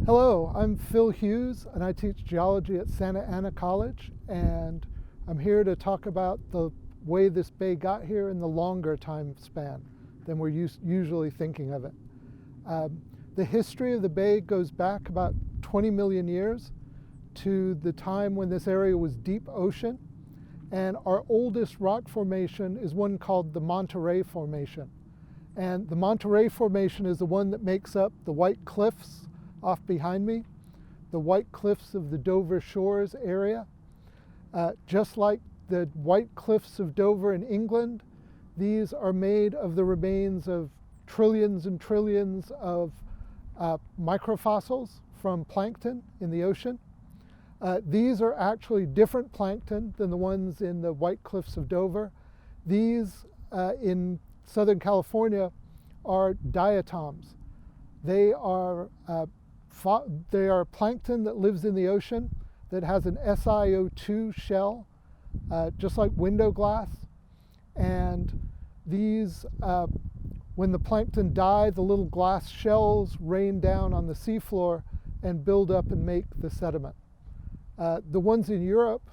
Hello, I'm Phil Hughes and I teach geology at Santa Ana College, and I'm here to talk about the way this bay got here in the longer time span than we're usually thinking of it. The history of the bay goes back about 20 million years to the time when this area was deep ocean, and our oldest rock formation is one called the Monterey Formation. And the Monterey Formation is the one that makes up the White Cliffs off behind me, the White Cliffs of the Dover Shores area. Just like the White Cliffs of Dover in England, these are made of the remains of trillions and trillions of microfossils from plankton in the ocean. These are actually different plankton than the ones in the White Cliffs of Dover. These in Southern California are diatoms. They are plankton that lives in the ocean that has an SiO2 shell, just like window glass. And these, when the plankton die, the little glass shells rain down on the seafloor and build up and make the sediment. The ones in Europe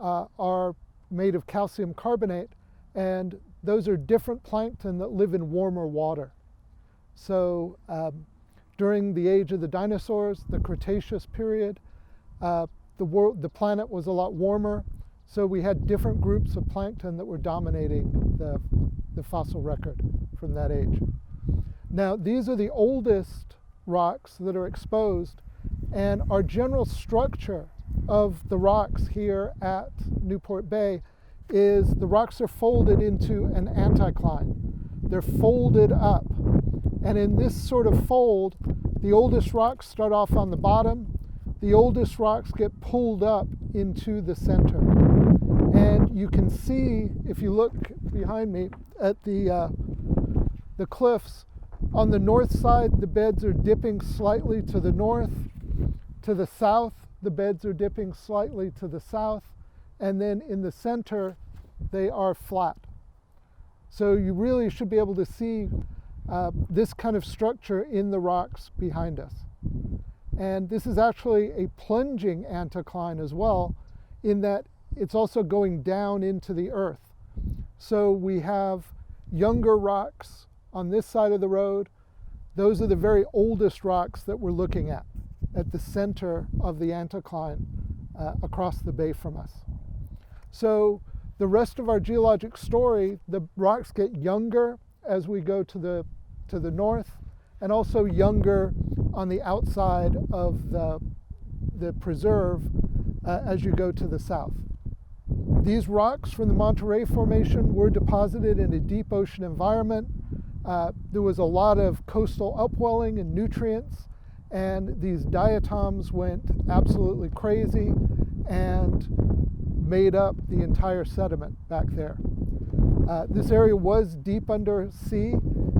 are made of calcium carbonate, and those are different plankton that live in warmer water. So during the age of the dinosaurs, the Cretaceous period, the planet was a lot warmer, so we had different groups of plankton that were dominating the fossil record from that age. Now, these are the oldest rocks that are exposed, and our general structure of the rocks here at Newport Bay is the rocks are folded into an anticline. They're folded up. And in this sort of fold, the oldest rocks start off on the bottom. The oldest rocks get pulled up into the center. And you can see, if you look behind me, at the cliffs, on the north side, the beds are dipping slightly to the north. To the south, the beds are dipping slightly to the south. And then in the center, they are flat. So you really should be able to see this kind of structure in the rocks behind us. And this is actually a plunging anticline as well, in that it's also going down into the earth. So we have younger rocks on this side of the road. Those are the very oldest rocks that we're looking at the center of the anticline across the bay from us. So the rest of our geologic story, the rocks get younger as we go to the north, and also younger on the outside of the preserve as you go to the south. These rocks from the Monterey Formation were deposited in a deep ocean environment. There was a lot of coastal upwelling and nutrients, and these diatoms went absolutely crazy and made up the entire sediment back there. This area was deep under sea.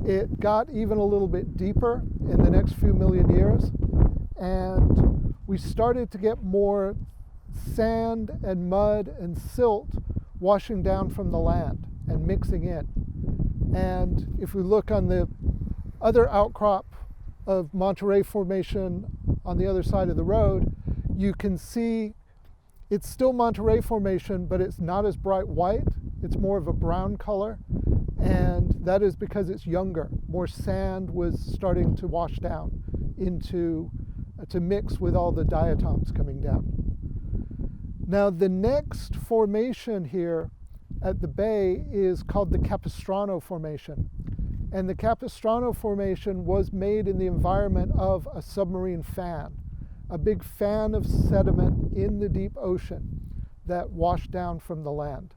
It got even a little bit deeper in the next few million years, and we started to get more sand and mud and silt washing down from the land and mixing in. And if we look on the other outcrop of Monterey Formation on the other side of the road, you can see it's still Monterey Formation, but it's not as bright white. It's more of a brown color, and that is because it's younger. More sand was starting to wash down into, to mix with all the diatoms coming down. Now, the next formation here at the bay is called the Capistrano Formation. And the Capistrano Formation was made in the environment of a submarine fan, a big fan of sediment in the deep ocean that washed down from the land.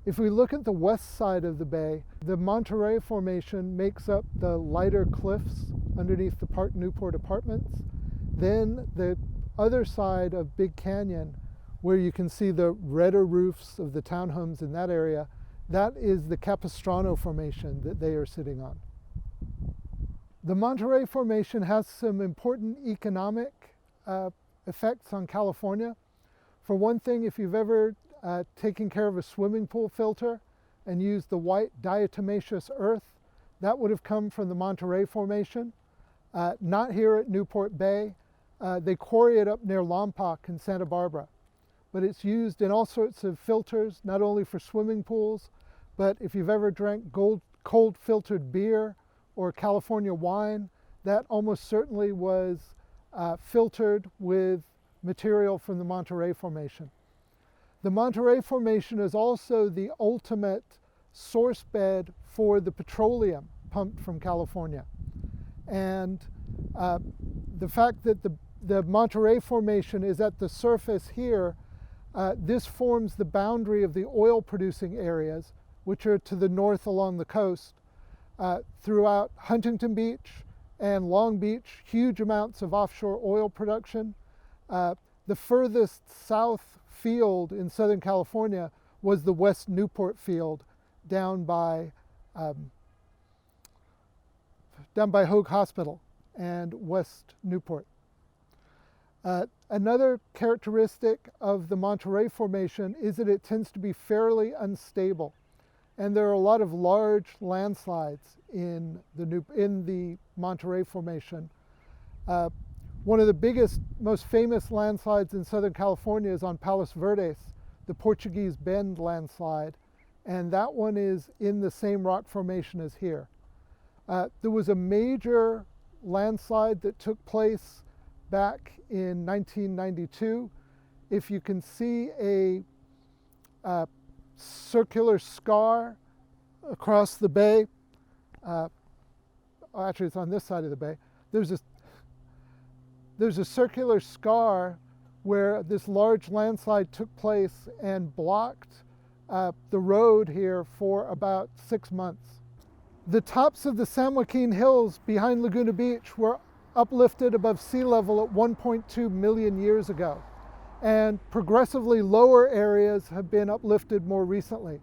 If we look at the west side of the bay, the Monterey Formation makes up the lighter cliffs underneath the Park Newport apartments. Then the other side of Big Canyon, where you can see the redder roofs of the townhomes in that area, that is the Capistrano Formation that they are sitting on. The Monterey Formation has some important economic effects on California. For one thing, if you've ever taken care of a swimming pool filter and used the white diatomaceous earth, that would have come from the Monterey Formation. not here at Newport Bay. They quarry it up near Lompoc in Santa Barbara. But it's used in all sorts of filters, not only for swimming pools, but if you've ever drank cold filtered beer or California wine, that almost certainly was filtered with material from the Monterey Formation. The Monterey Formation is also the ultimate source bed for the petroleum pumped from California. And the fact that the Monterey Formation is at the surface here, this forms the boundary of the oil producing areas, which are to the north along the coast. Throughout Huntington Beach and Long Beach, huge amounts of offshore oil production. The furthest south field in Southern California was the West Newport field down by Hoag Hospital and West Newport. Another characteristic of the Monterey Formation is that it tends to be fairly unstable. And there are a lot of large landslides in the Monterey Formation. One of the biggest, most famous landslides in Southern California is on Palos Verdes, the Portuguese Bend landslide, and that one is in the same rock formation as here. There was a major landslide that took place back in 1992. If you can see a circular scar across the bay, actually it's on this side of the bay, there's a circular scar where this large landslide took place and blocked the road here for about 6 months. The tops of the San Joaquin Hills behind Laguna Beach were uplifted above sea level at 1.2 million years ago, and progressively lower areas have been uplifted more recently.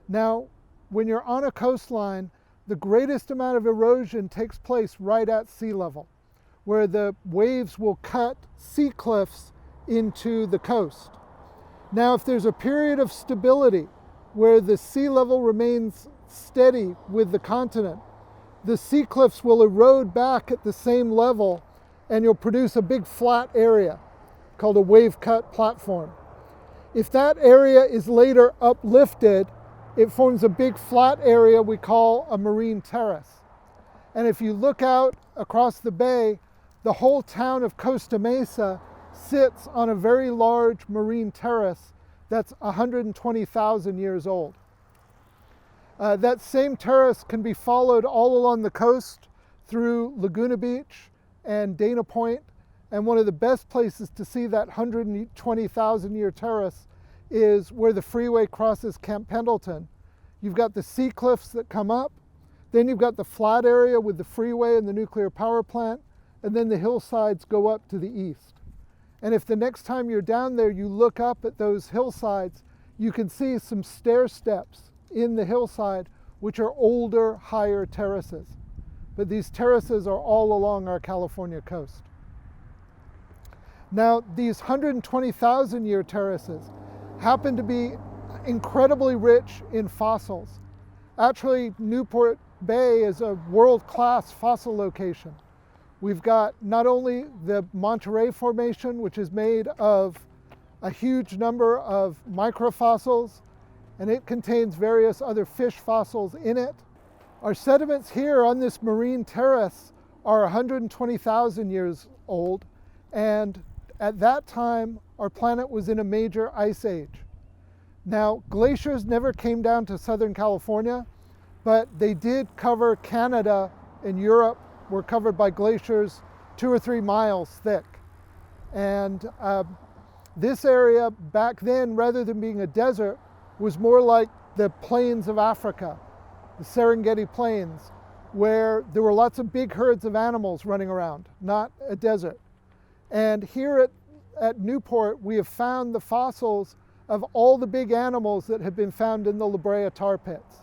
Now, when you're on a coastline, the greatest amount of erosion takes place right at sea level, where the waves will cut sea cliffs into the coast. Now, if there's a period of stability where the sea level remains steady with the continent, the sea cliffs will erode back at the same level and you'll produce a big flat area called a wave-cut platform. If that area is later uplifted, it forms a big flat area we call a marine terrace. And if you look out across the bay, the whole town of Costa Mesa sits on a very large marine terrace that's 120,000 years old. That same terrace can be followed all along the coast through Laguna Beach and Dana Point. And one of the best places to see that 120,000 year terrace is where the freeway crosses Camp Pendleton. You've got the sea cliffs that come up, then you've got the flat area with the freeway and the nuclear power plant, and then the hillsides go up to the east. And if the next time you're down there you look up at those hillsides, you can see some stair steps in the hillside, which are older, higher terraces. But these terraces are all along our California coast. Now, these 120,000 year terraces happen to be incredibly rich in fossils. Actually, Newport Bay is a world-class fossil location. We've got not only the Monterey Formation, which is made of a huge number of microfossils, and it contains various other fish fossils in it. Our sediments here on this marine terrace are 120,000 years old, and at that time, our planet was in a major ice age. Now, glaciers never came down to Southern California, but they did cover Canada and Europe were covered by glaciers 2 or 3 miles thick. And this area back then, rather than being a desert, was more like the plains of Africa, the Serengeti Plains, where there were lots of big herds of animals running around, not a desert. And here at Newport, we have found the fossils of all the big animals that have been found in the La Brea tar pits.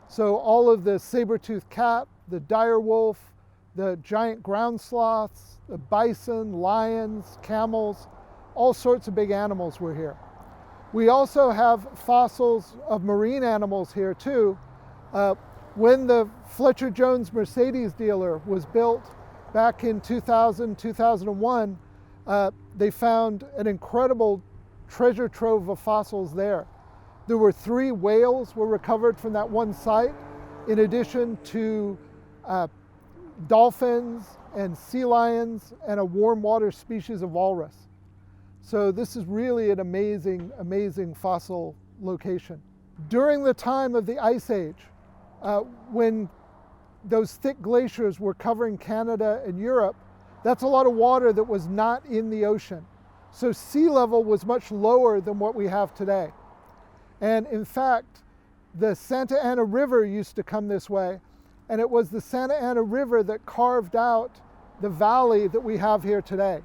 So all of the saber-toothed cat, the dire wolf, the giant ground sloths, the bison, lions, camels, all sorts of big animals were here. We also have fossils of marine animals here too. When the Fletcher Jones Mercedes dealer was built back in 2000, 2001, they found an incredible treasure trove of fossils there. There were 3 whales were recovered from that one site, in addition to dolphins and sea lions and a warm water species of walrus. So this is really an amazing, amazing fossil location. During the time of the Ice Age, when those thick glaciers were covering Canada and Europe, that's a lot of water that was not in the ocean. So sea level was much lower than what we have today. And in fact, the Santa Ana River used to come this way, and it was the Santa Ana River that carved out the valley that we have here today.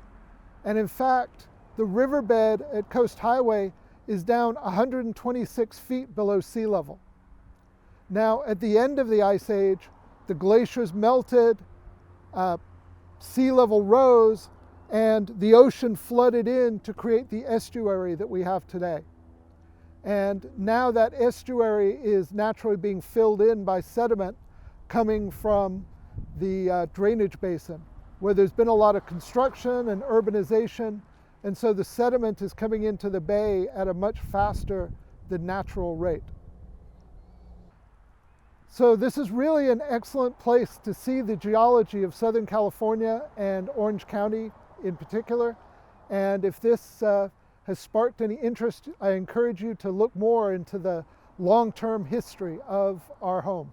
And in fact, the riverbed at Coast Highway is down 126 feet below sea level. Now, at the end of the Ice Age, the glaciers melted, sea level rose, and the ocean flooded in to create the estuary that we have today. And now that estuary is naturally being filled in by sediment coming from the drainage basin, where there's been a lot of construction and urbanization, and so the sediment is coming into the bay at a much faster than natural rate. So this is really an excellent place to see the geology of Southern California and Orange County in particular. And if this has sparked any interest, I encourage you to look more into the long-term history of our home.